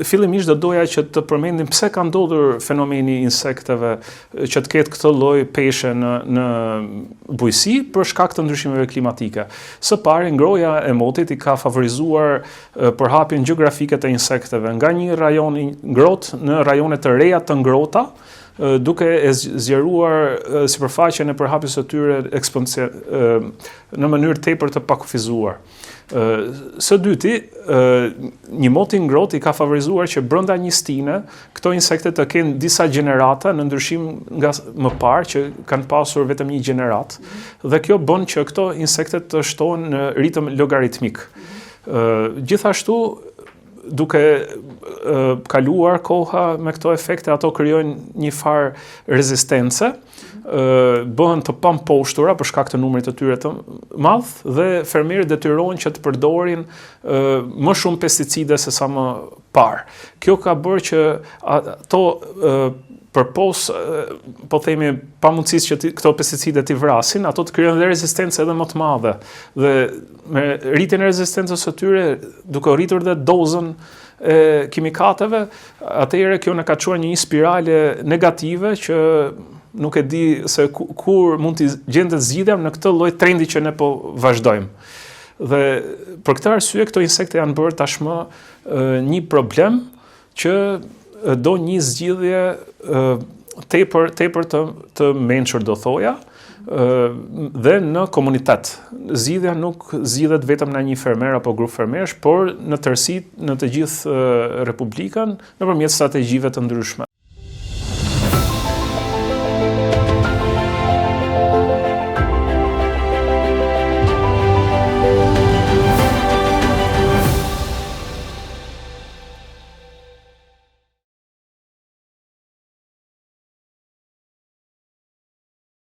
fillimisht do doja që të përmendim pse ka ndodhur fenomeni insekteve që të ketë këtë lloj peshe në bujqësi për shkak të ndryshimeve klimatike. Së pari, ngroja e motit i ka favorizuar përhapjen gjeografike të insekteve nga një rajon i ngrohtë në rajone të reja të ngrohta, duke e zgjeruar sipërfaqen e përhapjes së tyre në mënyrë tepër të pakufizuar. Së dyti, një mot i ngrohtë i ka favorizuar që brenda një stine këto insekte të kenë disa gjenerata në ndryshim nga më parë që kanë pasur vetëm një gjenerat, dhe kjo bën që këto insekte të shtohen në ritëm logaritmik. Gjithashtu, duke kaluar koha me këto efekte, ato krijojnë një farë rezistence, bëhen të pamposhtura për shkak të numrit të tyre të madh dhe fermerët detyrohen që të përdorin më shumë pesticide se sa më parë. Kjo ka bërë që ato përpos, po themi, pamundësisë që këto pesticide t'i vrasin, ato të krijojnë dhe rezistencë edhe më të madhe. Dhe me rritjen e rezistencës së tyre, duke rritur dhe dozën e kimikateve, atëherë kjo na ka çuar një spirale negative që nuk e di se kur mund t'i gjendet zgjidhja në këtë lloj trendi që ne po vazhdojmë. Dhe për këtë arsye këto insekte janë bërë tashmë një problem që do një zgjidhje tepër të mençur, do thoja, dhe në komunitet. Zgjidhja nuk zgjidhet vetëm nga një fermer apo grup fermerësh, por në tërësi në të gjithë Republikën nëpërmjet strategjive të ndryshme.